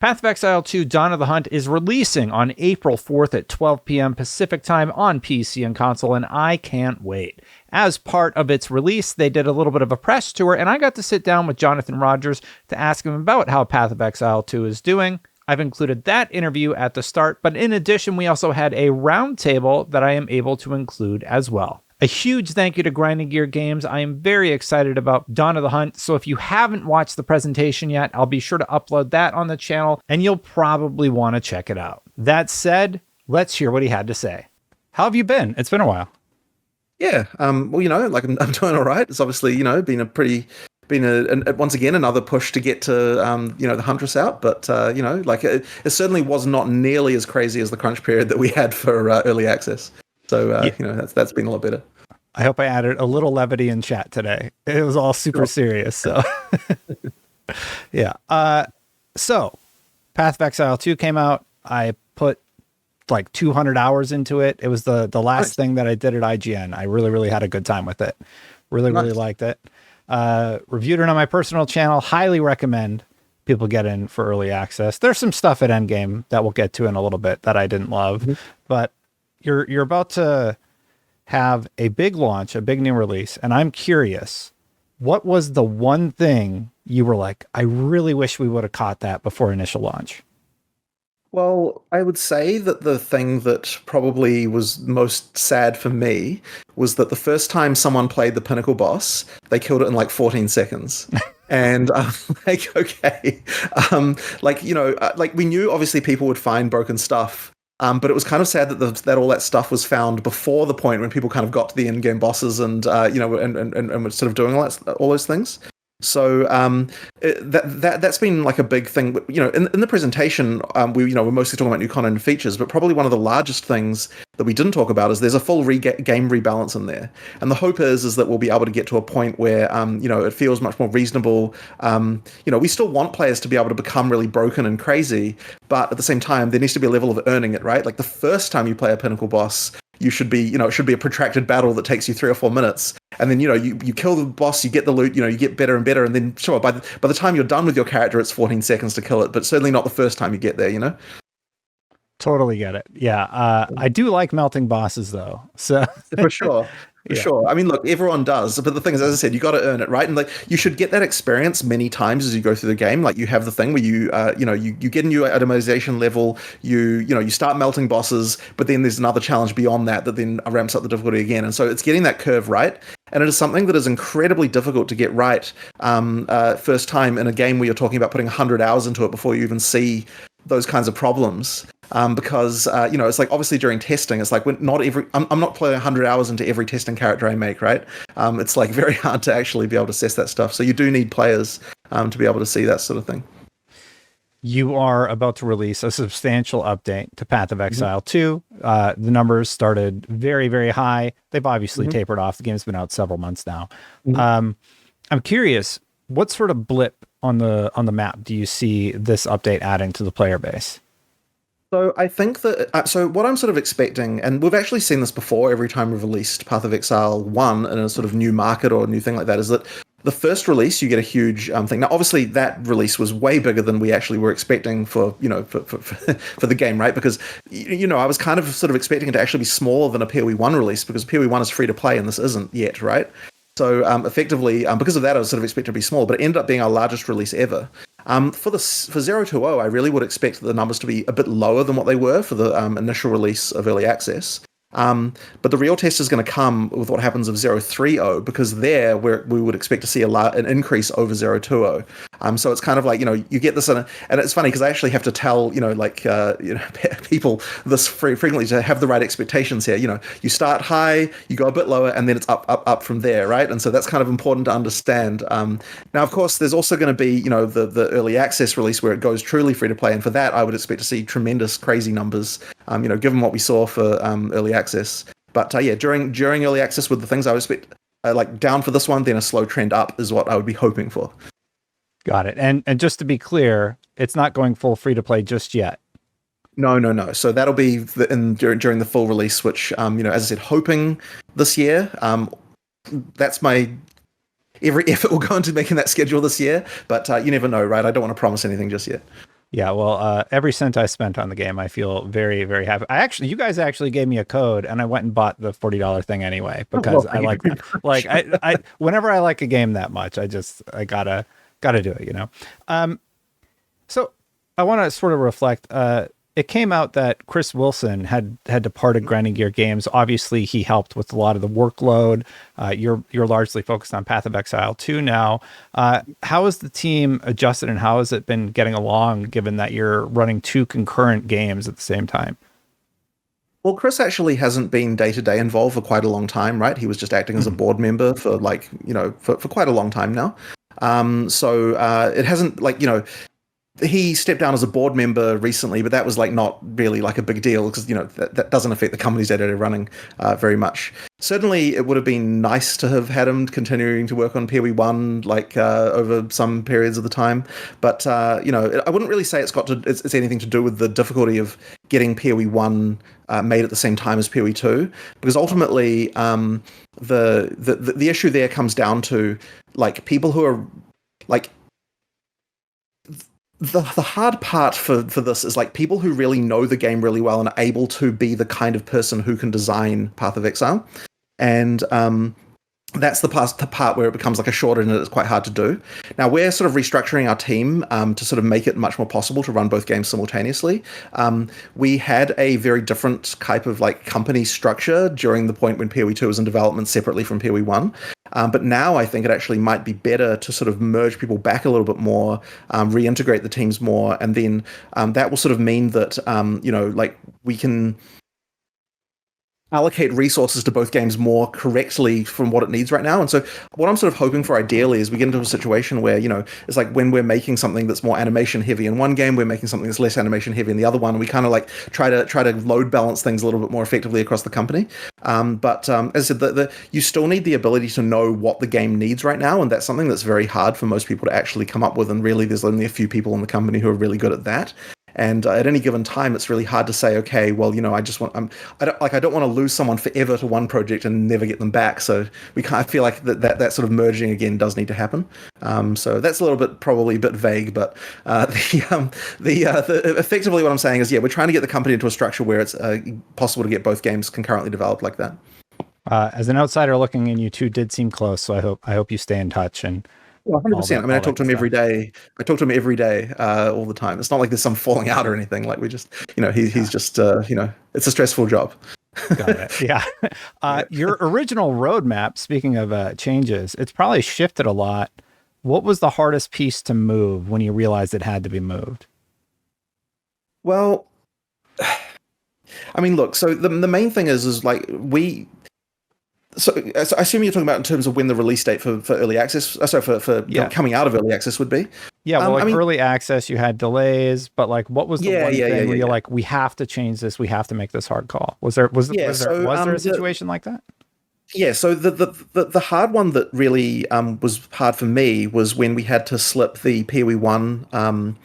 Path of Exile 2 Dawn of the Hunt is releasing on April 4th at 12 p.m. Pacific time on PC and console, and I can't wait. As part of its release, they did a little bit of a press tour, and I got to sit down with Jonathan Rogers to ask him about how Path of Exile 2 is doing. I've included that interview at the start, but in addition, we also had a roundtable that I am able to include as well. A huge thank you to Grinding Gear Games. I am very excited about Dawn of the Hunt, so if you haven't watched the presentation yet, I'll be sure to upload that on the channel, and you'll probably want to check it out. That said, let's hear what he had to say. How have you been? It's been a while. Yeah, well, like I'm doing all right. It's obviously, been once again another push to get to the Huntress out, but it certainly was not nearly as crazy as the crunch period that we had for early access. So that's been a lot better. I hope I added a little levity in chat today. It was all super serious. So yeah. So Path of Exile 2 came out. I put like 200 hours into it. It was the last thing that I did at IGN. I really had a good time with it. Really liked it. Reviewed it on my personal channel. Highly recommend people get in for early access. There's some stuff at Endgame that we'll get to in a little bit that I didn't love, but you're about to have a big launch, a big new release, and I'm curious, what was the one thing you were like, I really wish we would have caught that before initial launch? Well, I would say that the thing that probably was most sad for me was that the first time someone played the Pinnacle boss, they killed it in like 14 seconds. And okay. We knew obviously people would find broken stuff. But it was kind of sad that all that stuff was found before the point when people kind of got to the in-game bosses and were sort of doing all those things. So that's been like a big thing. In the presentation, we're mostly talking about new content and features, but probably one of the largest things that we didn't talk about is there's a full game rebalance in there, and the hope is that we'll be able to get to a point where it feels much more reasonable. We still want players to be able to become really broken and crazy, but at the same time, there needs to be a level of earning it, right? Like the first time you play a Pinnacle boss, you should be, it should be a protracted battle that takes you 3 or 4 minutes. And then, you kill the boss, you get the loot, you get better and better. And then, sure, by the time you're done with your character, it's 14 seconds to kill it, but certainly not the first time you get there, Totally get it. Yeah. I do like melting bosses, though. So For sure. Sure. I mean, look, everyone does, but the thing is, as I said, you got to earn it, right? And you should get that experience many times as you go through the game. Like you have the thing where you get a new itemization level, you start melting bosses, but then there's another challenge beyond that then ramps up the difficulty again. And so it's getting that curve right. And it is something that is incredibly difficult to get right first time in a game where you're talking about putting 100 hours into it before you even see those kinds of problems. Because it's like obviously during testing, it's like I'm not playing 100 hours into every testing character I make, right? It's like very hard to actually be able to assess that stuff. So you do need players to be able to see that sort of thing. You are about to release a substantial update to Path of Exile 2. The numbers started very, very high. They've obviously tapered off. The game's been out several months now. I'm curious, what sort of blip on the map do you see this update adding to the player base? So I think that, so what I'm sort of expecting, and we've actually seen this before every time we've released Path of Exile 1 in a sort of new market or a new thing like that, is that the first release, you get a huge thing. Now, obviously, that release was way bigger than we actually were expecting for the game, right? Because, I was kind of sort of expecting it to actually be smaller than a POE1 release, because POE1 is free to play and this isn't yet, right? So effectively, because of that, I was sort of expecting it to be small, but it ended up being our largest release ever. For 020, I really would expect the numbers to be a bit lower than what they were for the initial release of early access. But the real test is going to come with what happens of 030, because there we would expect to see an increase over 020. So it's kind of like, you get this, and it's funny because I actually have to tell, people this frequently to have the right expectations here. You start high, you go a bit lower, and then it's up from there, right? And so that's kind of important to understand. Now, of course, there's also going to be, the early access release where it goes truly free to play, and for that, I would expect to see tremendous, crazy numbers. Given what we saw for early access. But during early access with the things I would expect, like down for this one, then a slow trend up is what I would be hoping for. Got it. And just to be clear, it's not going full free to play just yet. No. So that'll be during the full release, which as I said, hoping this year. That's my every effort will go into making that schedule this year. But you never know, right? I don't want to promise anything just yet. Yeah, well, every cent I spent on the game, I feel very, very happy. You guys actually gave me a code, and I went and bought the $40 thing anyway Oh, because well, I thank you like very that. much. Like, whenever I like a game that much, I gotta do it, you know. So I want to sort of reflect. It came out that Chris Wilson had departed Grinding Gear Games. Obviously, he helped with a lot of the workload. You're largely focused on Path of Exile 2 now. How has the team adjusted, and how has it been getting along, given that you're running two concurrent games at the same time? Well, Chris actually hasn't been day to day involved for quite a long time, right? He was just acting as a board member for like, for quite a long time now. So it hasn't like, he stepped down as a board member recently, but that was like not really like a big deal because that doesn't affect the company's day-to-day running very much. Certainly, it would have been nice to have had him continuing to work on POE1 like over some periods of the time, but I wouldn't really say it's anything to do with the difficulty of getting POE1 made at the same time as POE2, because ultimately the issue there comes down to like people who are like the hard part for this is like people who really know the game really well and are able to be the kind of person who can design Path of Exile. And that's the part where it becomes like a shortage and it's quite hard to do. Now we're sort of restructuring our team to sort of make it much more possible to run both games simultaneously. We had a very different type of like company structure during the point when POE2 was in development separately from POE1. But now I think it actually might be better to sort of merge people back a little bit more, reintegrate the teams more, and then that will sort of mean that like we can allocate resources to both games more correctly from what it needs right now. And so what I'm sort of hoping for ideally is we get into a situation where, it's like when we're making something that's more animation heavy in one game, we're making something that's less animation heavy in the other one. We kind of like try to load balance things a little bit more effectively across the company. But as I said, you still need the ability to know what the game needs right now. And that's something that's very hard for most people to actually come up with. And really, there's only a few people in the company who are really good at that. And at any given time, it's really hard to say, okay, well, I don't want to lose someone forever to one project and never get them back. So I feel like that sort of merging again does need to happen. So that's a little bit probably a bit vague, but effectively what I'm saying is, yeah, we're trying to get the company into a structure where it's possible to get both games concurrently developed like that. As an outsider looking in, you two did seem close, so I hope you stay in touch and. Well, 100%. I mean, I talk to him every day. I talk to him every day, all the time. It's not like there's some falling out or anything. Like we just, he's just, it's a stressful job. Got it. Yeah. Your original roadmap, speaking of changes, it's probably shifted a lot. What was the hardest piece to move when you realized it had to be moved? Well, I mean, look, so the main thing is like So I assume you're talking about in terms of when the release date for early access, for coming out of early access would be. Yeah, well, early access, you had delays, but like, what was the one thing where you're like, we have to change this, we have to make this hard call? Was there a situation like that? Yeah, so the hard one that really was hard for me was when we had to slip the POE1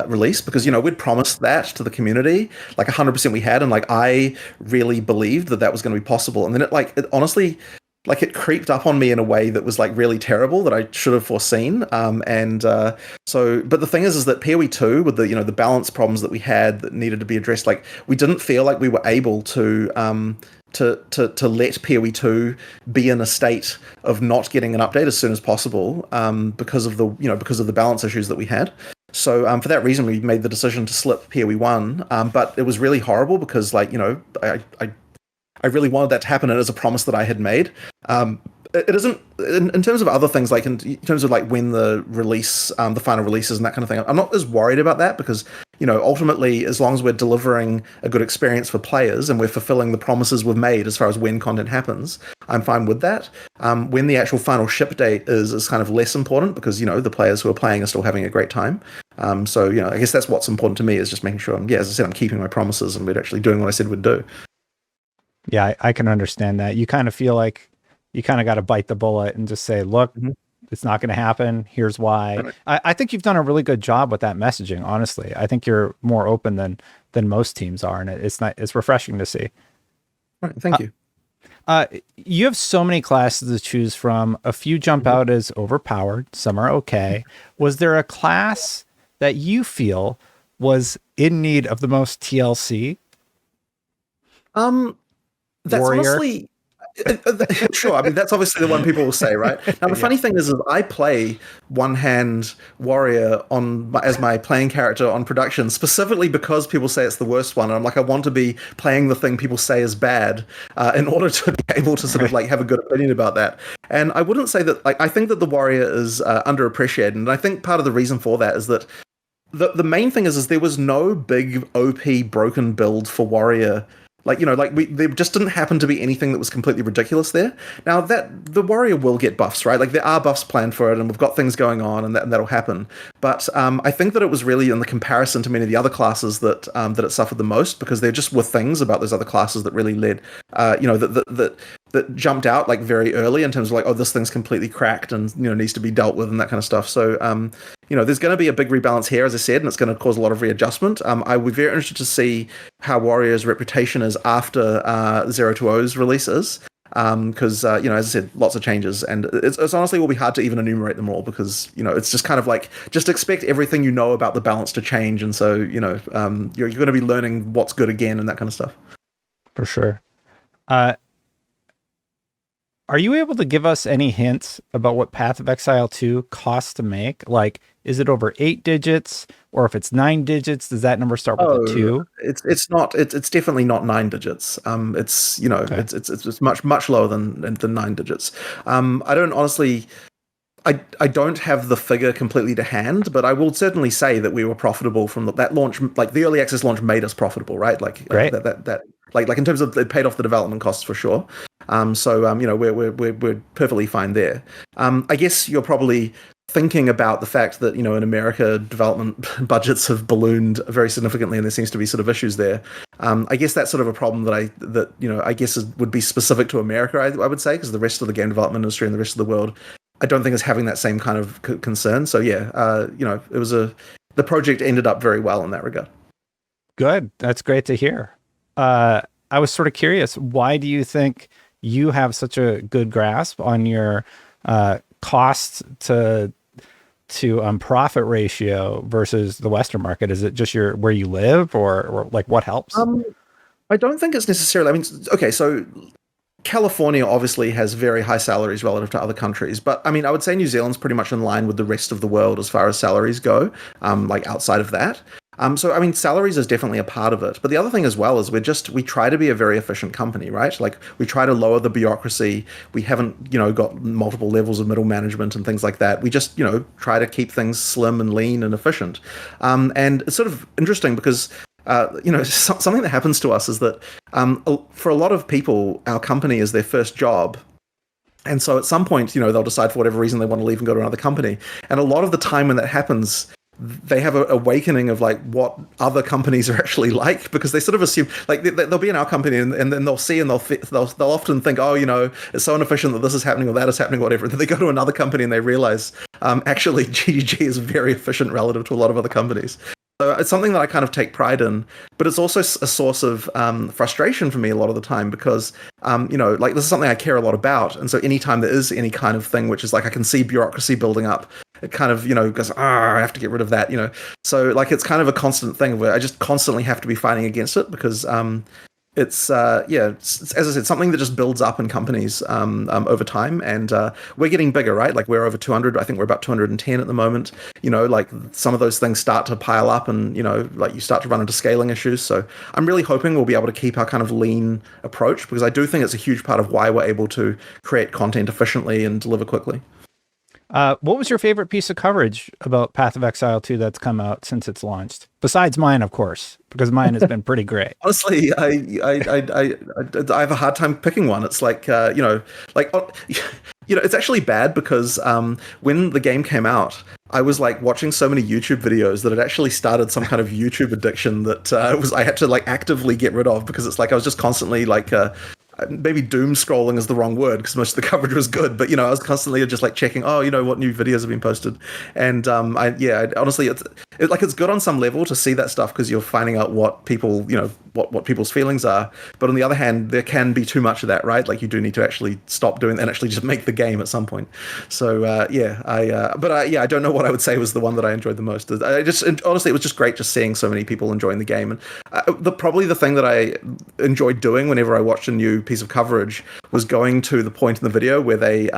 release, because we'd promised that to the community, like 100% we had, and like I really believed that was going to be possible, and then it honestly, like, it creeped up on me in a way that was like really terrible that I should have foreseen. So, but the thing is that POE2 with the balance problems that we had that needed to be addressed, like we didn't feel like we were able to let POE2 be in a state of not getting an update as soon as possible, because of the balance issues that we had. So for that reason, we made the decision to slip POE1. But it was really horrible because I really wanted that to happen, and it was a promise that I had made. It isn't in terms of other things, like in terms of like when the release, the final releases and that kind of thing. I'm not as worried about that because ultimately, as long as we're delivering a good experience for players and we're fulfilling the promises we've made as far as when content happens, I'm fine with that. When the actual final ship date is kind of less important because the players who are playing are still having a great time. So I guess that's what's important to me, is just making sure as I said, I'm keeping my promises and we're actually doing what I said we'd do. Yeah, I can understand that. You kind of feel like you kind of got to bite the bullet and just say, look, it's not going to happen. Here's why. Right. I think you've done a really good job with that messaging. Honestly, I think you're more open than most teams are. And it's refreshing to see. All right, thank you. You have so many classes to choose from. A few jump out as overpowered. Some are okay. Was there a class that you feel was in need of the most TLC? That's Warrior? honestly sure. I mean, that's obviously the one people will say, right? Now, the funny thing is I play one hand warrior as my playing character on production specifically because people say it's the worst one, and I'm like, I want to be playing the thing people say is bad in order to be able to sort of like have a good opinion about that. And I wouldn't say that. Like, I think that the warrior is underappreciated, and I think part of the reason for that is that the main thing is there was no big OP broken build for warrior. Like, there just didn't happen to be anything that was completely ridiculous there. Now, that the warrior will get buffs, right? Like, there are buffs planned for it, and we've got things going on, and that'll happen. But I think that it was really in the comparison to many of the other classes that it suffered the most, because there just were things about those other classes that really led, that jumped out like very early in terms of like, oh, this thing's completely cracked and needs to be dealt with and that kind of stuff. So there's going to be a big rebalance here, as I said, and it's going to cause a lot of readjustment. I would be very interested to see how Warrior's reputation is after 020's releases, because as I said, lots of changes, and it's honestly will be hard to even enumerate them all, because it's just kind of like, just expect everything about the balance to change, and so you're going to be learning what's good again and that kind of stuff. For sure. Are you able to give us any hints about what Path of Exile 2 costs to make? Like, is it over 8 digits, or if it's 9 digits, does that number start with a 2? It's not. It's definitely not 9 digits. It's okay. It's much lower than 9 digits. I don't honestly. I don't have the figure completely to hand, but I will certainly say that we were profitable from that launch. Like, the early access launch made us profitable, right? Like, right. that like in terms of it paid off the development costs for sure. We're perfectly fine there. I guess you're probably thinking about the fact that in America development budgets have ballooned very significantly, and there seems to be sort of issues there. I guess that's sort of a problem that I guess would be specific to America. I would say, because the rest of the game development industry and the rest of the world, I don't think is having that same kind of concern. So yeah, it was the project ended up very well in that regard. Good. That's great to hear. I was sort of curious, why do you think you have such a good grasp on your cost to profit ratio versus the Western market? Is it just where you live, or like what helps? I don't think it's necessarily. I mean, okay, so California obviously has very high salaries relative to other countries, but I mean, I would say New Zealand's pretty much in line with the rest of the world as far as salaries go, like outside of that. So, I mean, salaries is definitely a part of it. But the other thing as well is we try to be a very efficient company, right? Like, we try to lower the bureaucracy. We haven't, got multiple levels of middle management and things like that. We just, try to keep things slim and lean and efficient. And it's sort of interesting because, something that happens to us is that for a lot of people, our company is their first job. And so at some point, they'll decide for whatever reason they want to leave and go to another company. And a lot of the time when that happens, they have an awakening of like what other companies are actually like, because they sort of assume like they'll be in our company and then they'll see and they'll often think, oh, it's so inefficient that this is happening or that is happening or whatever. And then they go to another company and they realize actually GGG is very efficient relative to a lot of other companies. So it's something that I kind of take pride in, but it's also a source of frustration for me a lot of the time, because, like, this is something I care a lot about. And so anytime there is any kind of thing which is like I can see bureaucracy building up, it kind of, goes, I have to get rid of that, So, like, it's kind of a constant thing where I just constantly have to be fighting against it, because it's as I said, something that just builds up in companies over time, and we're getting bigger, right? Like, we're over 200. I think we're about 210 at the moment. Like, some of those things start to pile up, and like, you start to run into scaling issues. So I'm really hoping we'll be able to keep our kind of lean approach, because I do think it's a huge part of why we're able to create content efficiently and deliver quickly. What was your favorite piece of coverage about Path of Exile 2 that's come out since it's launched? Besides mine, of course, because mine has been pretty great. Honestly, I have a hard time picking one. It's like, it's actually bad, because when the game came out, I was like watching so many YouTube videos that it actually started some kind of YouTube addiction that I had to like actively get rid of, because it's like I was just constantly like maybe doom scrolling is the wrong word because most of the coverage was good, but I was constantly just like checking, oh, what new videos have been posted, and honestly, it's good on some level to see that stuff because you're finding out what people, what people's feelings are. But on the other hand, there can be too much of that, right? Like you do need to actually stop doing that and actually just make the game at some point. So I don't know what I would say was the one that I enjoyed the most. Honestly, it was just great just seeing so many people enjoying the game, and probably the thing that I enjoyed doing whenever I watched a new piece of coverage was going to the point in the video where they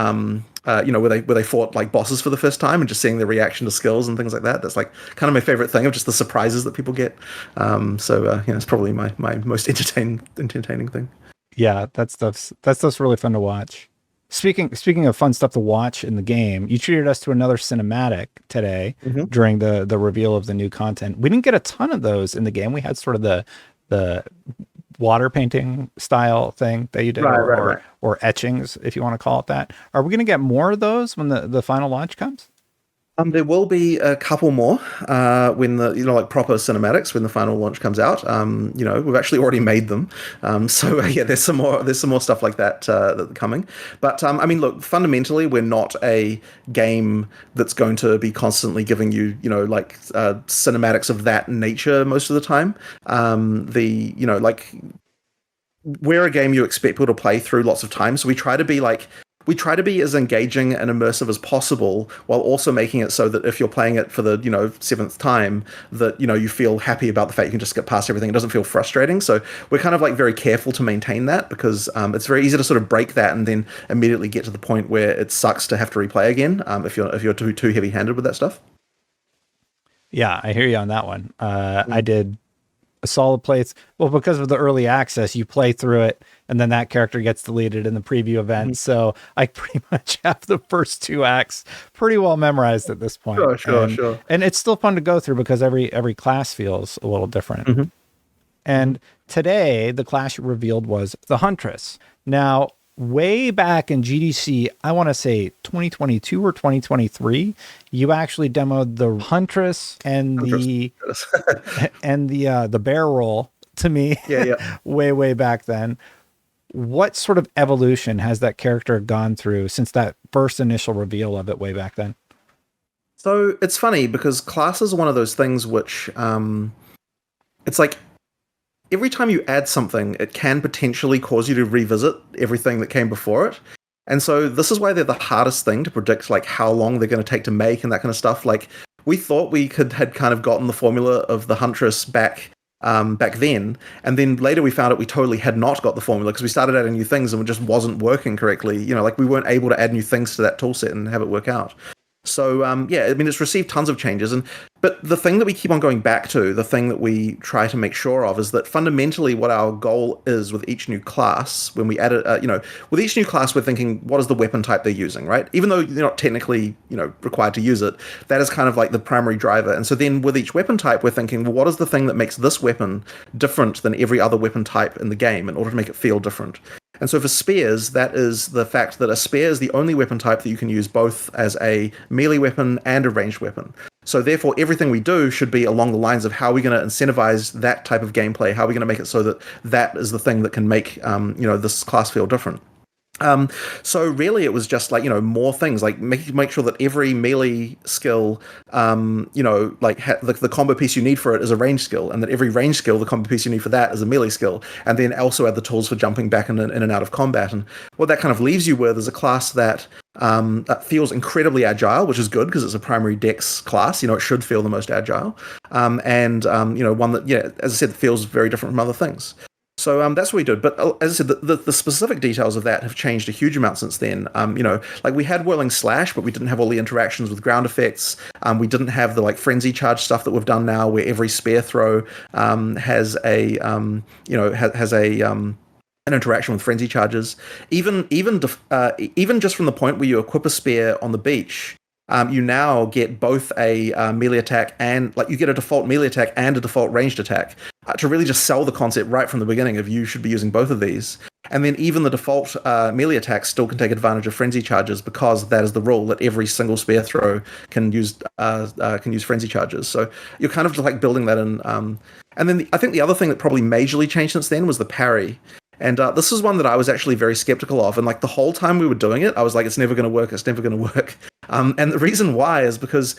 where they fought like bosses for the first time and just seeing their reaction to skills and things like that. That's like kind of my favorite thing, of just the surprises that people get. It's probably my most entertaining thing. Yeah, that stuff's really fun to watch. Speaking of fun stuff to watch in the game, you treated us to another cinematic today during the reveal of the new content. We didn't get a ton of those in the game. We had sort of the water painting style thing that you did, or etchings, if you want to call it that. Are we going to get more of those when the final launch comes? There will be a couple more when the like proper cinematics when the final launch comes out. We've actually already made them, there's some more stuff like that that's coming. But look, fundamentally, we're not a game that's going to be constantly giving you cinematics of that nature most of the time. We're a game you expect people to play through lots of times, so we try to be as engaging and immersive as possible, while also making it so that if you're playing it for the seventh time, that you feel happy about the fact you can just get past everything. It doesn't feel frustrating. So we're kind of like very careful to maintain that, because it's very easy to sort of break that and then immediately get to the point where it sucks to have to replay again if you're too heavy-handed with that stuff. Yeah, I hear you on that one. I did a solid place. Well, because of the early access, you play through it, and then that character gets deleted in the preview event. So I pretty much have the first two acts pretty well memorized at this point. Sure. And it's still fun to go through because every class feels a little different. And today, the class you revealed was the Huntress. Now, way back in GDC, I want to say 2022 or 2023, you actually demoed the Huntress and the bear roll to me. Yeah. way back then. What sort of evolution has that character gone through since that first initial reveal of it way back then? So it's funny because class is one of those things which it's like every time you add something, it can potentially cause you to revisit everything that came before it. And so this is why they're the hardest thing to predict, like how long they're going to take to make and that kind of stuff. Like we thought we had kind of gotten the formula of the Huntress back then, and then later we found out we totally had not got the formula because we started adding new things and it just wasn't working correctly. Like we weren't able to add new things to that tool set and have it work out. So it's received tons of changes, but the thing that we keep on going back to, the thing that we try to make sure of, is that fundamentally what our goal is with each new class, when we add it, with each new class, we're thinking, what is the weapon type they're using, right? Even though you're not technically, required to use it, that is kind of like the primary driver. And so then with each weapon type, we're thinking, well, what is the thing that makes this weapon different than every other weapon type in the game in order to make it feel different? And so for spears, that is the fact that a spear is the only weapon type that you can use both as a melee weapon and a ranged weapon. So therefore, everything we do should be along the lines of how are we going to incentivize that type of gameplay? How are we going to make it so that that is the thing that can make this class feel different? So really it was just like, more things, like make sure that every melee skill, the combo piece you need for it is a range skill, and that every range skill, the combo piece you need for that is a melee skill, and then also add the tools for jumping back in and out of combat. And what that kind of leaves you with is a class that feels incredibly agile, which is good because it's a primary dex class. It should feel the most agile, one that, as I said, feels very different from other things. So that's what we did. But as I said, the specific details of that have changed a huge amount since then. Like we had Whirling Slash, but we didn't have all the interactions with ground effects. We didn't have the Frenzy Charge stuff that we've done now, where every spear throw has an interaction with frenzy charges. Even just from the point where you equip a spear on the beach, you now get both a melee attack and you get a default melee attack and a default ranged attack to really just sell the concept right from the beginning of you should be using both of these. And then even the default melee attack still can take advantage of frenzy charges because that is the rule that every single spear throw can use frenzy charges. So you're kind of just building that in. And then I think the other thing that probably majorly changed since then was the parry. And this is one that I was actually very skeptical of. And like the whole time we were doing it, I was like, it's never going to work. It's never going to work. And the reason why is because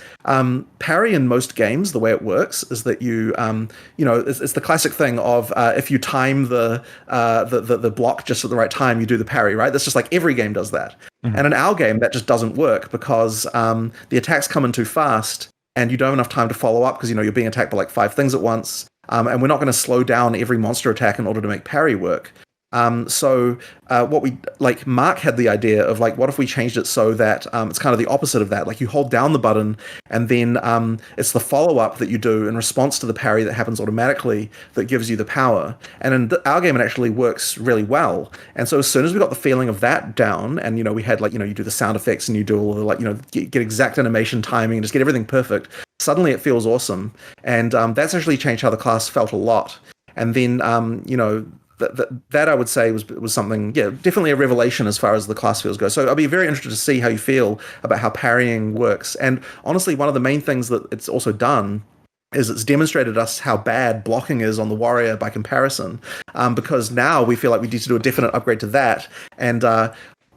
parry in most games, the way it works is that it's the classic thing of if you time the block just at the right time, you do the parry, right? That's just like every game does that. Mm-hmm. And in our game, that just doesn't work because the attacks come in too fast and you don't have enough time to follow up because, you're being attacked by like 5 things at once. And we're not going to slow down every monster attack in order to make parry work. So Mark had the idea of like, what if we changed it so that it's kind of the opposite of that? Like you hold down the button and then it's the follow-up that you do in response to the parry that happens automatically that gives you the power. And in our game, it actually works really well. And so as soon as we got the feeling of that down and, we had like, you do the sound effects and you do all the get exact animation timing and just get everything perfect, suddenly it feels awesome. And that's actually changed how the class felt a lot. And then, that I would say was something, definitely a revelation as far as the class feels go. So I'll be very interested to see how you feel about how parrying works. And honestly, one of the main things that it's also done is it's demonstrated us how bad blocking is on the warrior by comparison. Because now we feel like we need to do a definite upgrade to that. And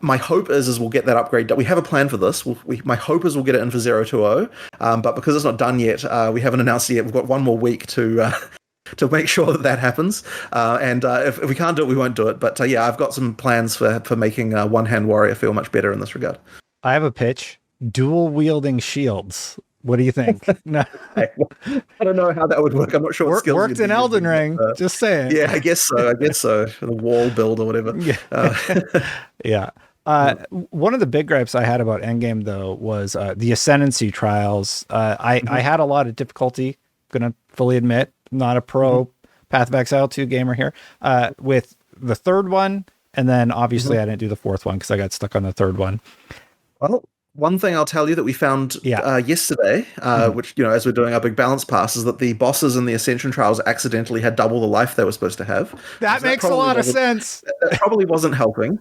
my hope is we'll get that upgrade. We have a plan for this. My hope is we'll get it in for 020. But because it's not done yet, we haven't announced it yet. We've got one more week to make sure that happens. And if we can't do it, we won't do it. But I've got some plans for making one-hand warrior feel much better in this regard. I have a pitch. Dual wielding shields. What do you think? No. I don't know how that would work. I'm not sure what skills worked in Elden Ring. Just saying. Yeah, I guess so. The wall build or whatever. Yeah. One of the big gripes I had about Endgame, though, was the Ascendancy trials. I had a lot of difficulty, going to fully admit. Not a pro Path of Exile 2 gamer here, with the third one. And then obviously I didn't do the fourth one because I got stuck on the third one. Well, one thing I'll tell you that we found yesterday, which, as we're doing our big balance pass, is that the bosses in the Ascension trials accidentally had double the life they were supposed to have. That makes a lot of sense. That probably wasn't helping.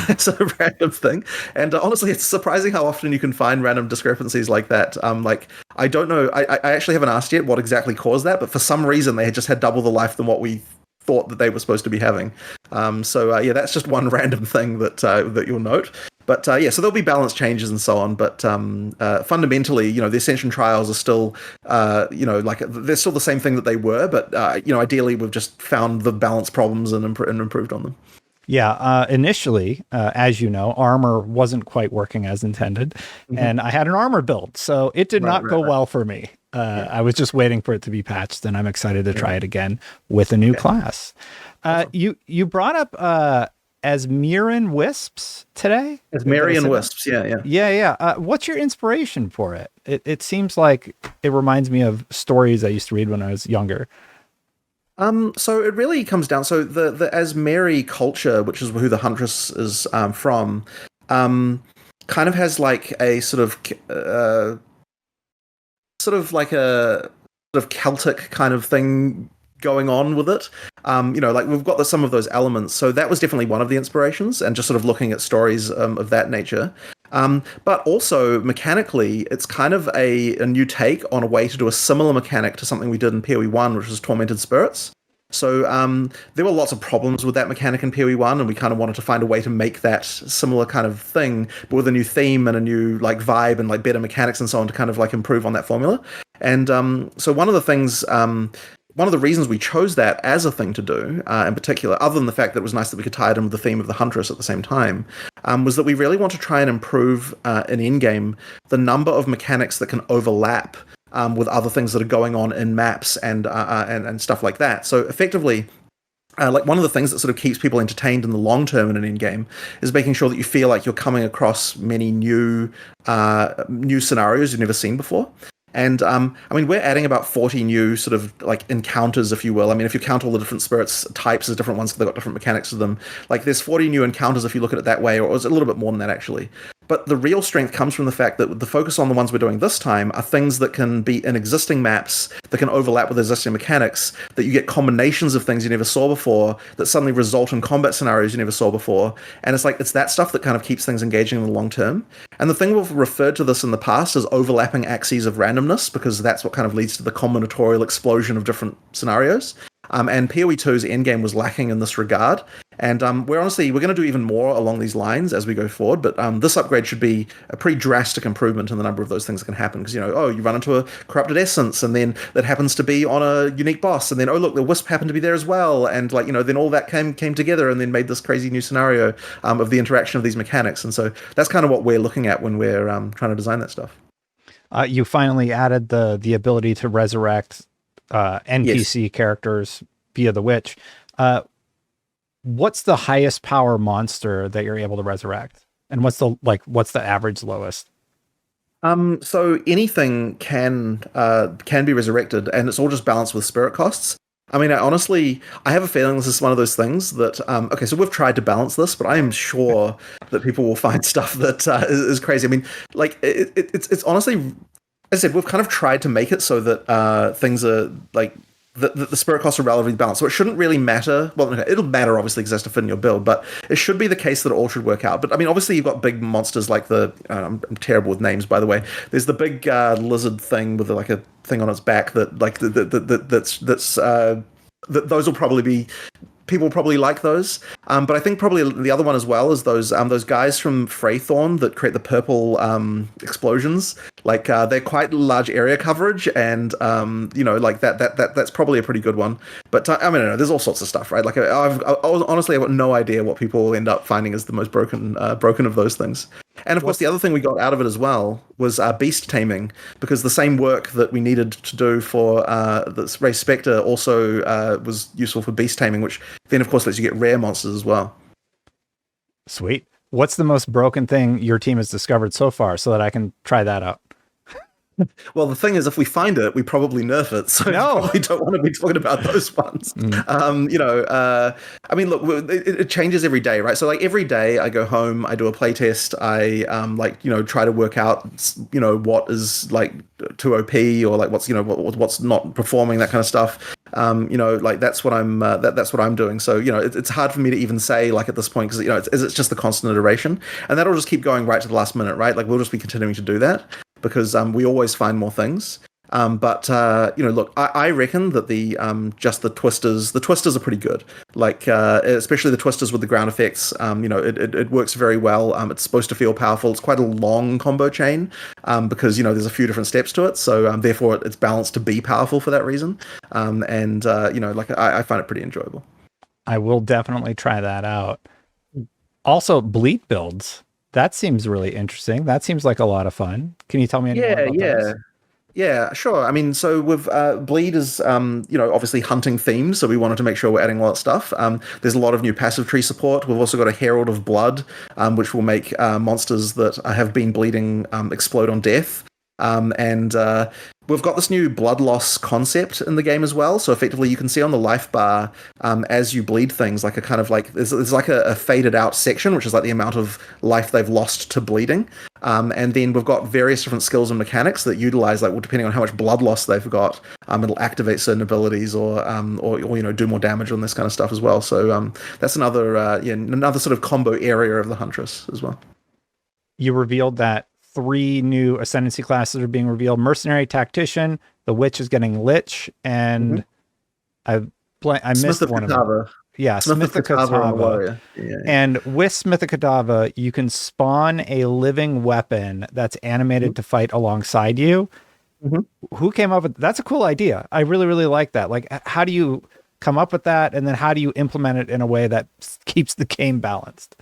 It's a random thing. And honestly, it's surprising how often you can find random discrepancies like that. I don't know. I actually haven't asked yet what exactly caused that, but for some reason they had just had double the life than what we thought that they were supposed to be having. That's just one random thing that you'll note. But so there'll be balance changes and so on. But fundamentally, the Ascension trials are still, they're still the same thing that they were. But ideally, we've just found the balance problems and improved on them. Yeah. Initially, as you know, armor wasn't quite working as intended, and I had an armor build, so it did not go well for me. I was just waiting for it to be patched, and I'm excited to try it again with a new class. Awesome. You brought up Ascendancy Wisps today? Ascendancy Wisps, yeah. What's your inspiration for it? It seems like it reminds me of stories I used to read when I was younger. So it really comes down. So the Ascendancy culture, which is who the Huntress is from, kind of has like a sort of Celtic kind of thing going on with it. We've got some of those elements. So that was definitely one of the inspirations, and just sort of looking at stories of that nature. But also mechanically, it's kind of a new take on a way to do a similar mechanic to something we did in POE1, which was Tormented Spirits. So there were lots of problems with that mechanic in POE1, and we kind of wanted to find a way to make that similar kind of thing, but with a new theme and a new vibe and better mechanics and so on to kind of improve on that formula. And so one of the reasons we chose that as a thing to do, in particular, other than the fact that it was nice that we could tie it in with the theme of the Huntress at the same time, was that we really want to try and improve in in-game the number of mechanics that can overlap with other things that are going on in maps and stuff like that. So effectively, one of the things that sort of keeps people entertained in the long term in an in-game is making sure that you feel like you're coming across many new scenarios you've never seen before. And we're adding about 40 new sort of encounters, if you will. If you count all the different spirits types as different ones, they've got different mechanics to them. There's 40 new encounters if you look at it that way, or it's a little bit more than that actually. But the real strength comes from the fact that the focus on the ones we're doing this time are things that can be in existing maps, that can overlap with existing mechanics, that you get combinations of things you never saw before, that suddenly result in combat scenarios you never saw before. And it's that stuff that kind of keeps things engaging in the long term. And the thing we've referred to this in the past as overlapping axes of randomness, because that's what kind of leads to the combinatorial explosion of different scenarios. And PoE2's endgame was lacking in this regard. And we're going to do even more along these lines as we go forward. But this upgrade should be a pretty drastic improvement in the number of those things that can happen. Because, you run into a corrupted essence, and then that happens to be on a unique boss. And then, oh, look, the Wisp happened to be there as well. And, then all that came together and then made this crazy new scenario of the interaction of these mechanics. And so that's kind of what we're looking at when we're trying to design that stuff. You finally added the ability to resurrect NPC characters via the witch. What's the highest power monster that you're able to resurrect, and what's the average lowest? So anything can be resurrected, and it's all just balanced with spirit costs. I mean, I have a feeling this is one of those things that okay, so we've tried to balance this, but I am sure that people will find stuff that is crazy. I mean, like it's honestly, as I said, we've kind of tried to make it so that things are like the spirit costs are relatively balanced. So it shouldn't really matter. Well, it'll matter obviously because it has to fit in your build, but it should be the case that it all should work out. But I mean, obviously you've got big monsters like I'm terrible with names, by the way. There's the big lizard thing with like a thing on its back that like those will probably be. People probably like those, but I think probably the other one as well is those guys from Freythorn that create the purple explosions. Like they're quite large area coverage, and like that's probably a pretty good one. But I mean, I don't know, there's all sorts of stuff, right? Like I've honestly got no idea what people end up finding as the most broken of those things. And of course, the other thing we got out of it as well was beast taming, because the same work that we needed to do for this Race Spectre also was useful for beast taming, which then, of course, lets you get rare monsters as well. Sweet. What's the most broken thing your team has discovered so far so that I can try that out? Well, the thing is, if we find it, we probably nerf it. So no. We probably don't want to be talking about those ones. I mean, look, it changes every day, right? So like every day I go home, I do a playtest, I try to work out, what is like too OP or like what's not performing, that kind of stuff. Like that's what I'm that's what I'm doing. So it's hard for me to even say like at this point because it's just the constant iteration, and that'll just keep going right to the last minute, right? Like we'll just be continuing to do that because we always find more things. But look, I reckon that the twisters are pretty good. Like especially the twisters with the ground effects. It works very well. It's supposed to feel powerful. It's quite a long combo chain because there's a few different steps to it. So therefore it's balanced to be powerful for that reason. I find it pretty enjoyable. I will definitely try that out. Also, bleed builds. That seems really interesting. That seems like a lot of fun. Can you tell me any more about those? Yeah, sure. I mean, so with Bleed is, obviously hunting themed, so we wanted to make sure we're adding a lot of stuff. There's a lot of new passive tree support. We've also got a Herald of Blood, which will make monsters that have been bleeding explode on death. We've got this new blood loss concept in the game as well. So effectively, you can see on the life bar as you bleed things, like a kind of like there's like a faded out section, which is like the amount of life they've lost to bleeding. And then we've got various different skills and mechanics that utilize, like, well, depending on how much blood loss they've got, it'll activate certain abilities or do more damage on this kind of stuff as well. So that's another sort of combo area of the Huntress as well. You revealed that 3 new Ascendancy classes are being revealed: Mercenary, Tactician, the Witch is getting Lich, and I missed one of them. Yeah, Smith of Katava. Yeah. And with Smith of Katava, you can spawn a living weapon that's animated to fight alongside you. Who came up with that's a cool idea. I really, really like that. Like, how do you come up with that? And then how do you implement it in a way that keeps the game balanced?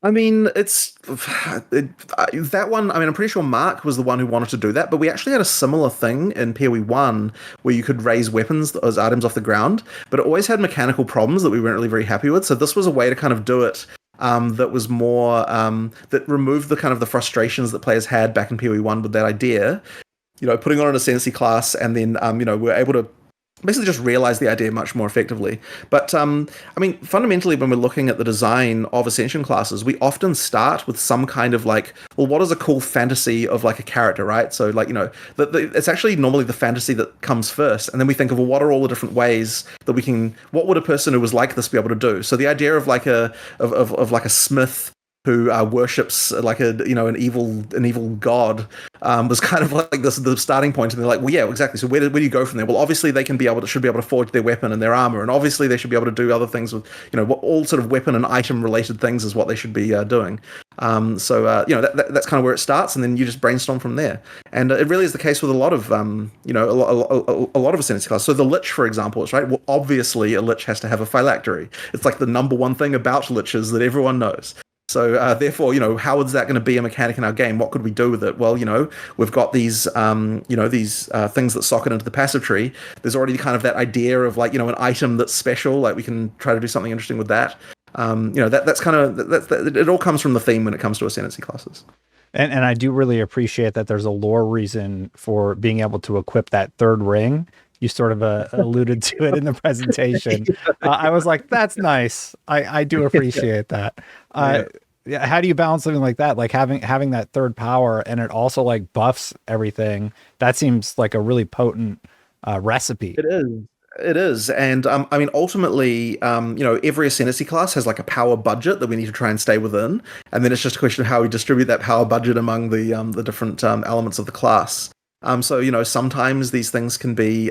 I mean, that one, I mean, I'm pretty sure Mark was the one who wanted to do that, but we actually had a similar thing in POE1 where you could raise weapons as items off the ground, but it always had mechanical problems that we weren't really very happy with. So this was a way to kind of do it that was more, that removed the kind of the frustrations that players had back in POE1 with that idea, putting on an Ascendancy class, and then, we're able to basically just realize the idea much more effectively. But I mean, fundamentally, when we're looking at the design of Ascension classes, we often start with some kind of like, well, what is a cool fantasy of like a character, right? So like, it's actually normally the fantasy that comes first. And then we think of, well, what are all the different ways that what would a person who was like this be able to do? So the idea of like of like a smith who worships like an evil god, was kind of like the starting point, and they're like, well, yeah, exactly. So where do you go from there? Well, obviously they should be able to forge their weapon and their armor, and obviously they should be able to do other things with all sort of weapon and item related things is what they should be doing. That's kind of where it starts, and then you just brainstorm from there. And it really is the case with a lot of a lot of Ascendancy classes. So the Lich, for example, is right. Well, obviously a Lich has to have a phylactery. It's like the number one thing about Liches that everyone knows. So therefore, how is that going to be a mechanic in our game? What could we do with it? Well, we've got these things that socket into the passive tree. There's already kind of that idea of like, an item that's special. Like we can try to do something interesting with that. It all comes from the theme when it comes to Ascendancy classes. And I do really appreciate that there's a lore reason for being able to equip that third ring. You sort of alluded to it in the presentation. I was like, that's nice. I do appreciate that. How do you balance something like that? Like having that third power, and it also like buffs everything. That seems like a really potent recipe. It is. And ultimately, every Ascendancy class has like a power budget that we need to try and stay within. And then it's just a question of how we distribute that power budget among the different elements of the class. Sometimes these things can be,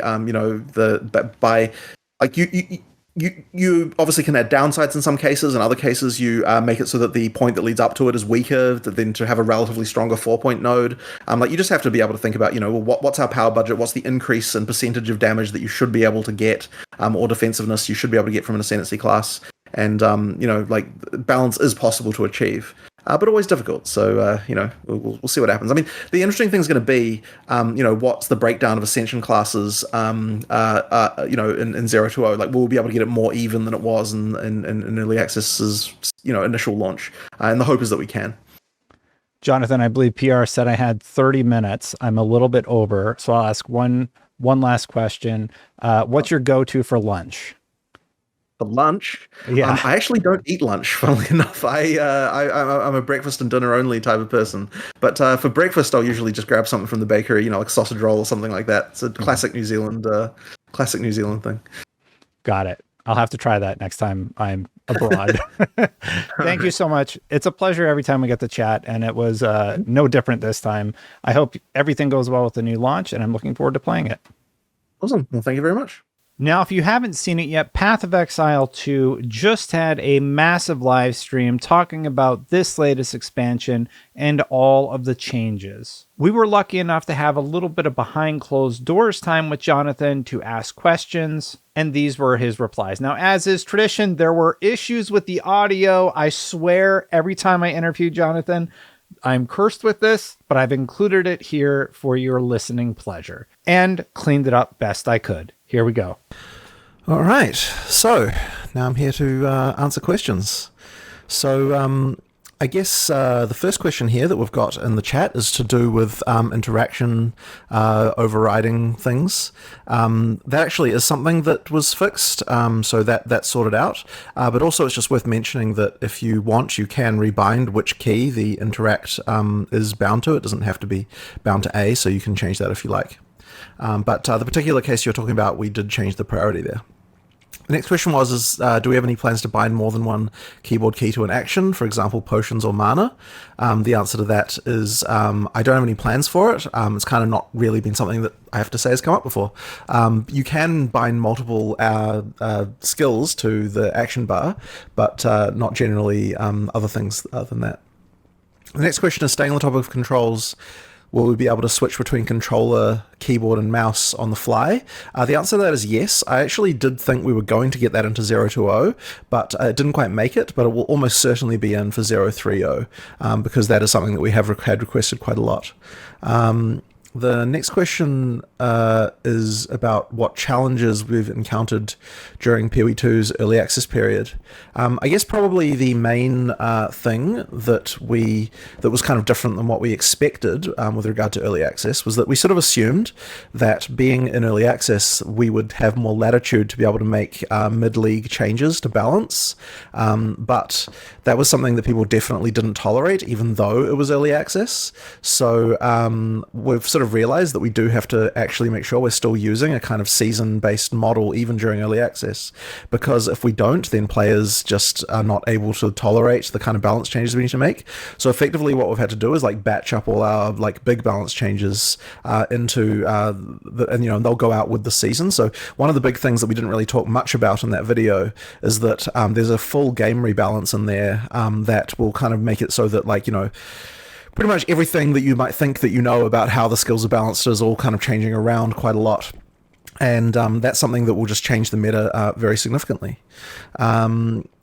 you obviously can add downsides in some cases. In other cases, you make it so that the point that leads up to it is weaker than to have a relatively stronger 4-point node. You just have to be able to think about, what's our power budget? What's the increase in percentage of damage that you should be able to get, or defensiveness you should be able to get from an Ascendancy class? And, balance is possible to achieve. But always difficult. So, we'll see what happens. I mean, the interesting thing is going to be, what's the breakdown of Ascension classes, in 0.2.0. Like, we'll be able to get it more even than it was in early access's, initial launch. And the hope is that we can. Jonathan, I believe PR said I had 30 minutes. I'm a little bit over, so I'll ask one last question. What's your go-to for lunch? For lunch, yeah. I actually don't eat lunch. Funnily enough, I'm a breakfast and dinner only type of person. But for breakfast, I'll usually just grab something from the bakery, like sausage roll or something like that. It's a classic New Zealand thing. Got it. I'll have to try that next time I'm abroad. Thank you so much. It's a pleasure every time we get to chat, and it was no different this time. I hope everything goes well with the new launch, and I'm looking forward to playing it. Awesome. Well, thank you very much. Now, if you haven't seen it yet, Path of Exile 2 just had a massive live stream talking about this latest expansion and all of the changes. We were lucky enough to have a little bit of behind closed doors time with Jonathan to ask questions, and these were his replies. Now, as is tradition, there were issues with the audio. I swear every time I interview Jonathan, I'm cursed with this, but I've included it here for your listening pleasure and cleaned it up best I could. Here we go. All right. So now I'm here to answer questions. So I guess the first question here that we've got in the chat is to do with interaction overriding things. That actually is something that was fixed, so that's sorted out. But also it's just worth mentioning that if you want, you can rebind which key the interact is bound to. It doesn't have to be bound to A, so you can change that if you like. But the particular case you're talking about, we did change the priority there. The next question was, do we have any plans to bind more than one keyboard key to an action, for example, potions or mana? The answer to that is I don't have any plans for it. It's kind of not really been something that I have to say has come up before. You can bind multiple skills to the action bar, but not generally other things other than that. The next question is, staying on the topic of controls, will we be able to switch between controller, keyboard, and mouse on the fly? The answer to that is yes. I actually did think we were going to get that into 0.2.0, but it didn't quite make it, but it will almost certainly be in for 0.3.0, because that is something that we have had requested quite a lot. The next question is about what challenges we've encountered during POE2's early access period. I guess probably the main thing that was kind of different than what we expected with regard to early access was that we sort of assumed that being in early access, we would have more latitude to be able to make mid-league changes to balance. But that was something that people definitely didn't tolerate, even though it was early access. So we've sort sort of realize that we do have to actually make sure we're still using a kind of season-based model even during early access, because if we don't, then players just are not able to tolerate the kind of balance changes we need to make. So effectively what we've had to do is like batch up all our like big balance changes into and they'll go out with the season. So one of the big things that we didn't really talk much about in that video is that there's a full game rebalance in there that will kind of make it so that pretty much everything that you might think that about how the skills are balanced is all kind of changing around quite a lot. And that's something that will just change the meta very significantly.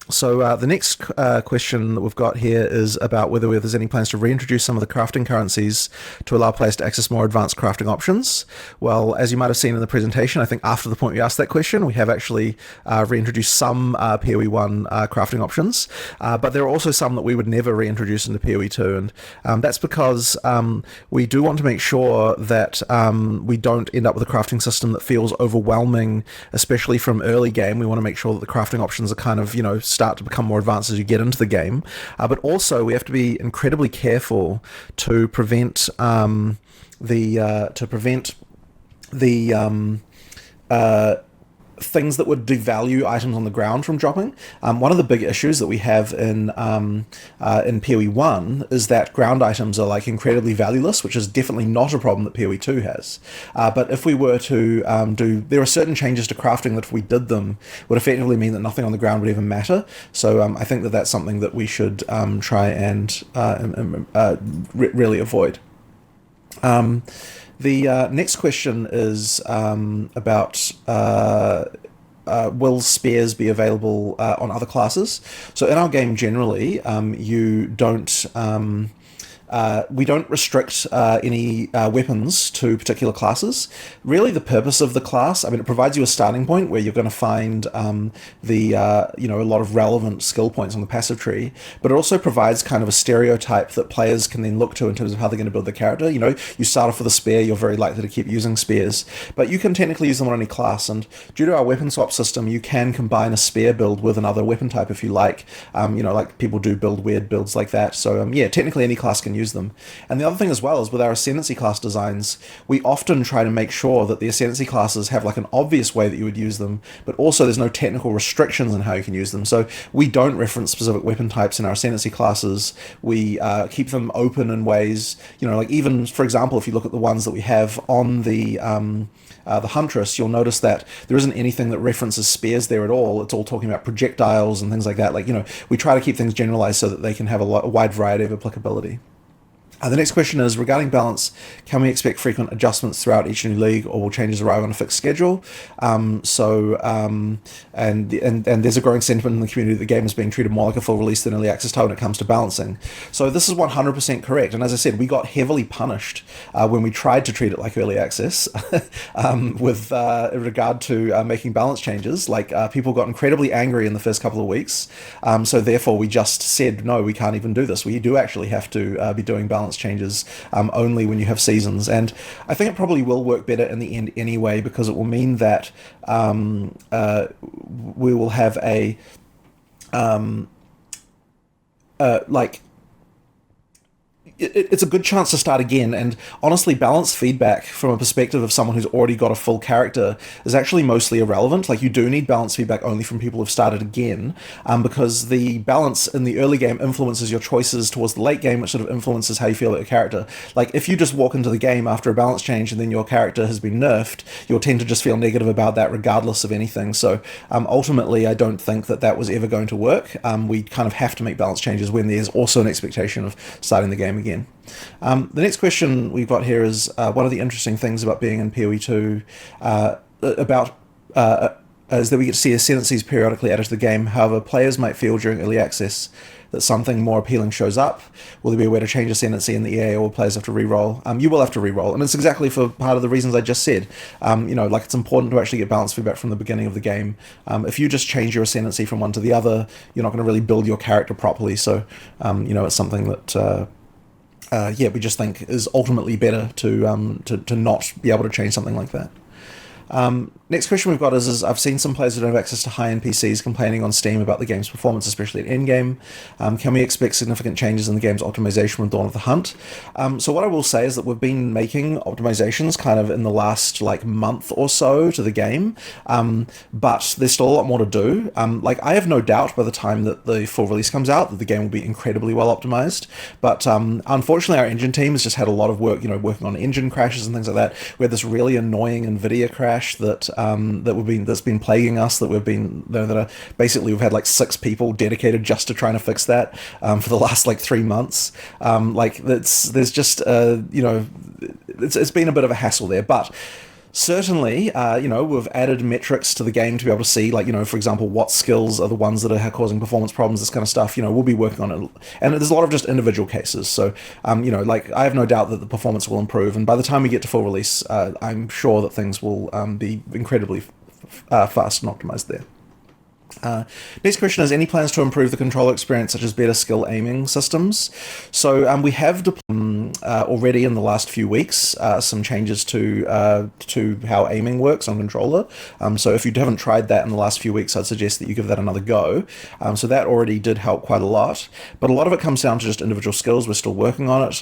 So the next question that we've got here is about whether there's any plans to reintroduce some of the crafting currencies to allow players to access more advanced crafting options. Well, as you might have seen in the presentation, I think after the point we asked that question, we have actually reintroduced some POE1 crafting options, but there are also some that we would never reintroduce into POE2, and that's because we do want to make sure that we don't end up with a crafting system that feels overwhelming, especially from early game. We want to make sure that the crafting options are kind of, start to become more advanced as you get into the game, but also we have to be incredibly careful to prevent things that would devalue items on the ground from dropping. One of the big issues that we have in POE1 is that ground items are like incredibly valueless, which is definitely not a problem that POE2 has. But if we were to there are certain changes to crafting that if we did them would effectively mean that nothing on the ground would even matter. So I think that that's something that we should try and really avoid. The next question is about will spares be available on other classes? So in our game generally, you don't we don't restrict any weapons to particular classes. Really, the purpose of the class, it provides you a starting point where you're going to find a lot of relevant skill points on the passive tree, but it also provides kind of a stereotype that players can then look to in terms of how they're going to build their character. You start off with a spear, you're very likely to keep using spears, but you can technically use them on any class, and due to our weapon swap system, you can combine a spear build with another weapon type if you like. Like people do build weird builds like that. So technically any class can use them. And the other thing as well is with our Ascendancy class designs, we often try to make sure that the Ascendancy classes have like an obvious way that you would use them, but also there's no technical restrictions on how you can use them. So we don't reference specific weapon types in our Ascendancy classes. We keep them open in ways, like even, for example, if you look at the ones that we have on the Huntress, you'll notice that there isn't anything that references spears there at all. It's all talking about projectiles and things like that. We try to keep things generalized so that they can have a wide variety of applicability. The next question is, regarding balance, can we expect frequent adjustments throughout each new league, or will changes arrive on a fixed schedule? And there's a growing sentiment in the community that the game is being treated more like a full release than early access title when it comes to balancing. So this is 100% correct. And as I said, we got heavily punished when we tried to treat it like early access with regard to making balance changes. People got incredibly angry in the first couple of weeks. So therefore we just said, no, we can't even do this. We do actually have to be doing balance changes only when you have seasons, and I think it probably will work better in the end anyway, because it will mean that we will have a it's a good chance to start again. And honestly, balance feedback from a perspective of someone who's already got a full character is actually mostly irrelevant. You do need balance feedback only from people who've started again, because the balance in the early game influences your choices towards the late game, which sort of influences how you feel about your character. If you just walk into the game after a balance change and then your character has been nerfed, you'll tend to just feel negative about that regardless of anything. So ultimately, I don't think that was ever going to work. We kind of have to make balance changes when there's also an expectation of starting the game again. The next question we've got here is, one of the interesting things about being in POE2 is that we get to see ascendancies periodically added to the game. However, players might feel during early access that something more appealing shows up. Will there be a way to change ascendancy in the EA, or will players have to re-roll? You will have to re-roll, and it's exactly for part of the reasons I just said. It's important to actually get balance feedback from the beginning of the game. If you just change your ascendancy from one to the other, you're not going to really build your character properly. So, it's something that we just think is ultimately better to not be able to change something like that. Next question we've got is I've seen some players who don't have access to high-end PCs complaining on Steam about the game's performance, especially at endgame. Can we expect significant changes in the game's optimization with Dawn of the Hunt? So what I will say is that we've been making optimizations kind of in the last month or so to the game, but there's still a lot more to do. I have no doubt by the time that the full release comes out that the game will be incredibly well optimized, but unfortunately our engine team has just had a lot of work, working on engine crashes and things like that. We had this really annoying NVIDIA crash that's been plaguing us. Basically we've had 6 people dedicated just to trying to fix that for the last 3 months. There's just it's been a bit of a hassle there, but certainly, we've added metrics to the game to be able to see, for example, what skills are the ones that are causing performance problems, this kind of stuff. We'll be working on it. And there's a lot of just individual cases. So, I have no doubt that the performance will improve. And by the time we get to full release, I'm sure that things will be incredibly fast and optimized there. Next question is, any plans to improve the controller experience, such as better skill aiming systems? So we have deployed already in the last few weeks some changes to how aiming works on controller. So if you haven't tried that in the last few weeks, I'd suggest that you give that another go. So that already did help quite a lot, but a lot of it comes down to just individual skills. We're still working on it.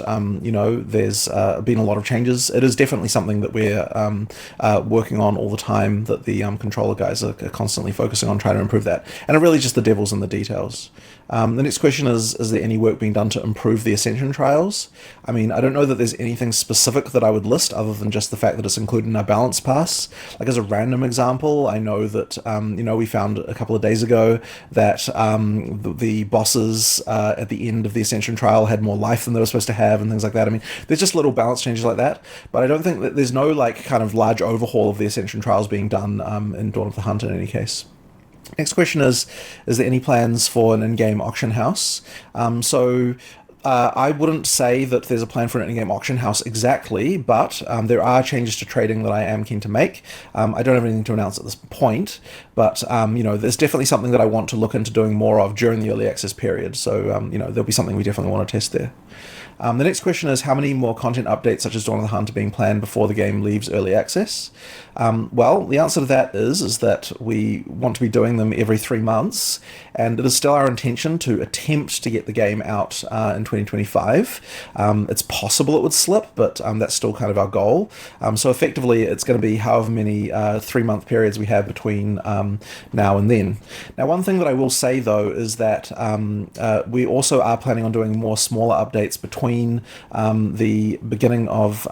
There's been a lot of changes. It is definitely something that we're working on all the time, that the controller guys are constantly focusing on trying to improve that. And it really just the devil's in the details. The next question is there any work being done to improve the Ascension trials? I mean, I don't know that there's anything specific that I would list other than just the fact that it's included in our balance pass. As a random example, I know that, we found a couple of days ago that the bosses at the end of the Ascension trial had more life than they were supposed to have and things like that. I mean, there's just little balance changes like that, but I don't think that there's no kind of large overhaul of the Ascension trials being done in Dawn of the Hunt in any case. Next question is there any plans for an in-game auction house? I wouldn't say that there's a plan for an in-game auction house exactly, but there are changes to trading that I am keen to make. I don't have anything to announce at this point, but there's definitely something that I want to look into doing more of during the early access period. So there'll be something we definitely want to test there. The next question is, how many more content updates such as Dawn of the Hunt are being planned before the game leaves early access? Well, the answer to that is that we want to be doing them every 3 months, and it is still our intention to attempt to get the game out in 2025. It's possible it would slip, but that's still kind of our goal. So effectively, it's going to be however many 3-month periods we have between now and then. Now, one thing that I will say, though, is that we also are planning on doing more smaller updates between the beginning of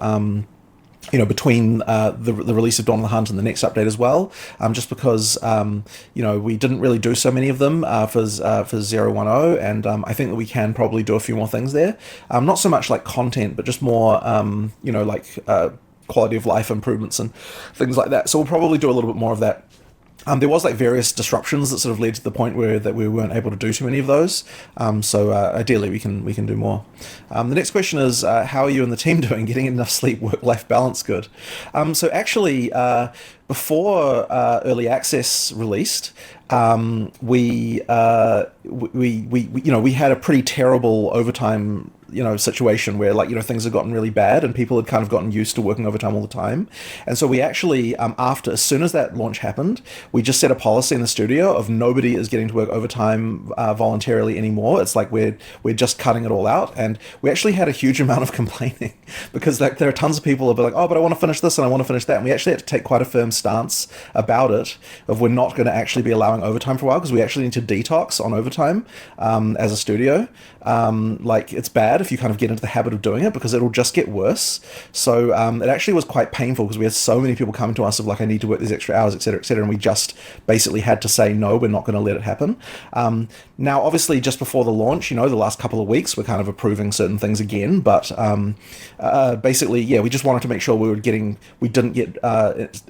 between the release of Dawn of the Hunt and the next update as well, just because we didn't really do so many of them for 010, and I think that we can probably do a few more things there. Not so much like content, but just more quality of life improvements and things like that. So we'll probably do a little bit more of that. There was various disruptions that sort of led to the point where we weren't able to do too many of those. So ideally we can do more. The next question is, how are you and the team doing? Getting enough sleep, work-life balance good? So actually, before early access released, we had a pretty terrible overtime situation where things had gotten really bad and people had kind of gotten used to working overtime all the time. And so we actually, as soon as that launch happened, we just set a policy in the studio of nobody is getting to work overtime voluntarily anymore. It's we're just cutting it all out. And we actually had a huge amount of complaining because there are tons of people who are like, oh, but I want to finish this and I want to finish that. And we actually had to take quite a firm stance about it, of we're not going to actually be allowing overtime for a while, because we actually need to detox on overtime as a studio. It's bad if you kind of get into the habit of doing it, because it'll just get worse. So it actually was quite painful, because we had so many people coming to us of I need to work these extra hours, etc., etc., and we just basically had to say no, we're not going to let it happen. Now, obviously, just before the launch, the last couple of weeks, we're kind of approving certain things again, but basically, we just wanted to make sure we didn't get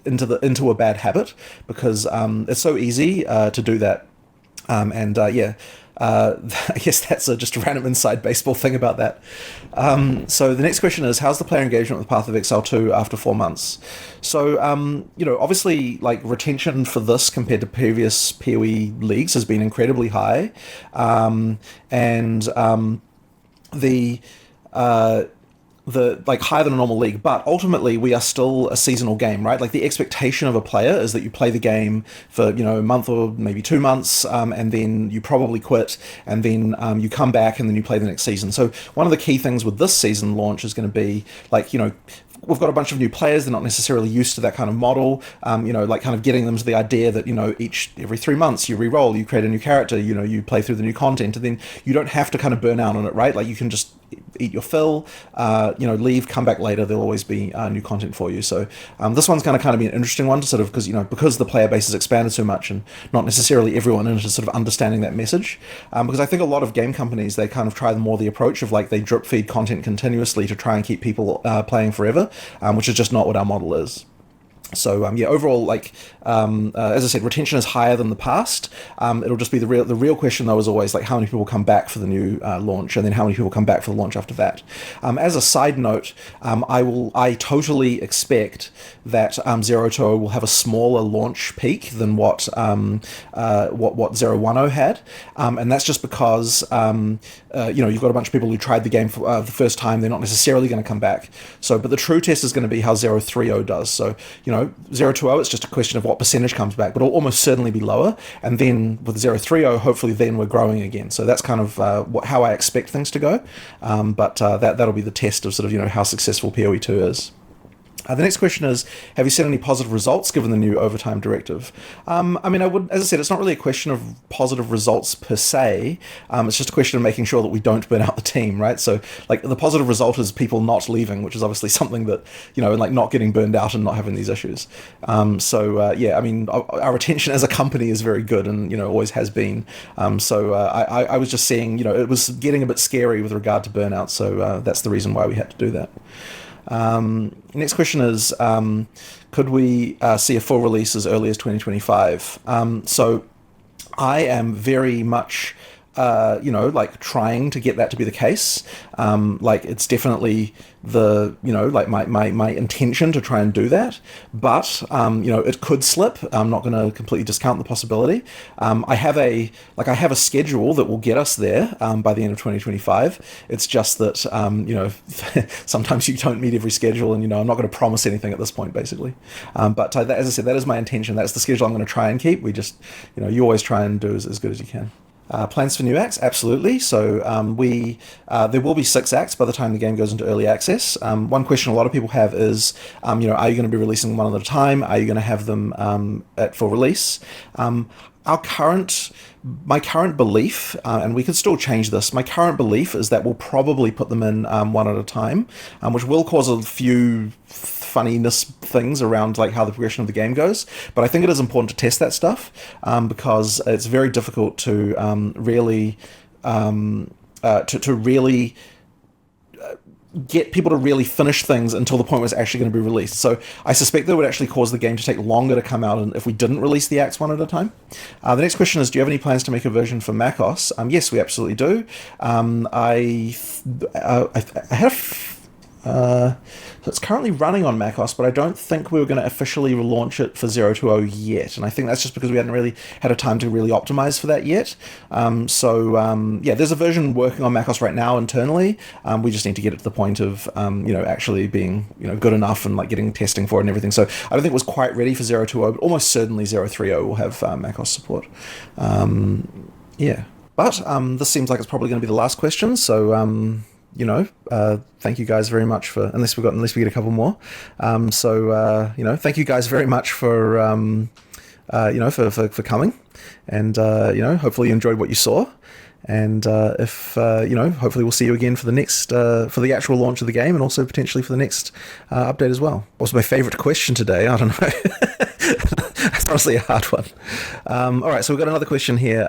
into a bad habit, because it's so easy to do that. I guess that's just a random inside baseball thing about that. So the next question is, how's the player engagement with Path of Exile 2 after 4 months? So, obviously, retention for this compared to previous PoE leagues has been incredibly high. the like higher than a normal league, but ultimately we are still a seasonal game, right? Like the expectation of a player is that you play the game for a month or maybe 2 months, and then you probably quit, and then you come back and then you play the next season. So one of the key things with this season launch is going to be like we've got a bunch of new players. They're not necessarily used to that kind of model. Like kind of getting them to the idea that every 3 months you re-roll, you create a new character, you play through the new content, and then you don't have to kind of burn out on it, right? Like you can just eat your fill, leave, come back later. There'll always be new content for you. So this one's going to kind of be an interesting one to sort of because the player base has expanded so much and not necessarily everyone in it is sort of understanding that message. Because I think a lot of game companies, they kind of try more the approach of like they drip feed content continuously to try and keep people playing forever, which is just not what our model is. So overall, as I said, retention is higher than the past. It'll just be the real question though is always like how many people come back for the new launch, and then how many people come back for the launch after that. As a side note, I totally expect that 020 will have a smaller launch peak than what 010 had, and that's just because you've got a bunch of people who tried the game for the first time. They're not necessarily going to come back. So, but the true test is going to be how 030 does. So 020, it's just a question of what percentage comes back, but it'll almost certainly be lower. And then with 030, hopefully then we're growing again. So that's kind of how I expect things to go. But that'll be the test of sort of, how successful POE2 is. The next question is, have you seen any positive results given the new overtime directive? I would, as I said, it's not really a question of positive results per se. It's just a question of making sure that we don't burn out the team, right? So, like, the positive result is people not leaving, which is obviously something that, and like not getting burned out and not having these issues. Our retention as a company is very good and, always has been. I was just seeing, it was getting a bit scary with regard to burnout. So that's the reason why we had to do that. Next question is, could we see a full release as early as 2025? So I am very much trying to get that to be the case. It's definitely my intention to try and do that, but it could slip. I'm not going to completely discount the possibility. I have a schedule that will get us there by the end of 2025. It's just that sometimes you don't meet every schedule, and I'm not going to promise anything at this point, basically. But as I said, that is my intention. That's the schedule I'm going to try and keep. We just you always try and do as good as you can. Plans for new acts? Absolutely. So there will be 6 acts by the time the game goes into early access. One question a lot of people have is, are you going to be releasing one at a time? Are you going to have them at full release? My current belief, and we could still change this, my current belief is that we'll probably put them in one at a time, which will cause a few funniness things around like how the progression of the game goes. But I think it is important to test that stuff because it's very difficult to really get people to really finish things until the point where it's actually going to be released. So I suspect that would actually cause the game to take longer to come out and if we didn't release the acts one at a time. The next question is, do you have any plans to make a version for macOS? Yes, we absolutely do. I had so it's currently running on macOS, but I don't think we were going to officially launch it for 020 yet. And I think that's just because we hadn't really had a time to really optimize for that yet. There's a version working on macOS right now internally. We just need to get it to the point of, actually being, good enough and like getting testing for it and everything. So I don't think it was quite ready for 020, but almost certainly 030 will have macOS support. But this seems like it's probably going to be the last question. So, thank you guys very much for, unless we get a couple more. Thank you guys very much for, for coming, and, hopefully you enjoyed what you saw. And hopefully we'll see you again for the next, for the actual launch of the game, and also potentially for the next update as well. What was my favorite question today? I don't know. That's honestly a hard one. All right, so we've got another question here.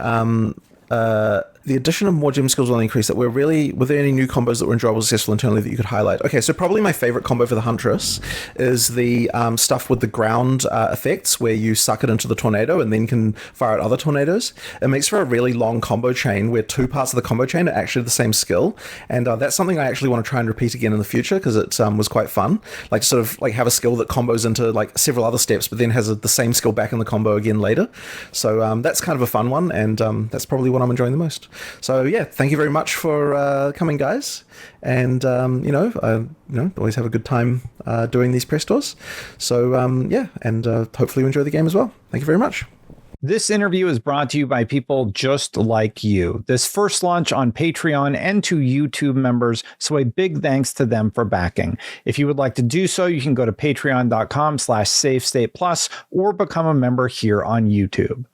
The addition of more gem skills will increase that. Were there any new combos that were enjoyable, successful internally that you could highlight? Okay, so probably my favorite combo for the Huntress is the stuff with the ground effects, where you suck it into the tornado and then can fire at other tornadoes. It makes for a really long combo chain where 2 parts of the combo chain are actually the same skill, and that's something I actually want to try and repeat again in the future because it was quite fun. Like to sort of like have a skill that combos into like several other steps, but then has the same skill back in the combo again later. So that's kind of a fun one, and that's probably what I'm enjoying the most. So yeah, thank you very much for coming, guys. And always have a good time doing these press tours. So and hopefully you enjoy the game as well. Thank you very much. This interview is brought to you by people just like you. This first launch on Patreon and to YouTube members, so a big thanks to them for backing. If you would like to do so, you can go to patreon.com/SafeStatePlus or become a member here on YouTube.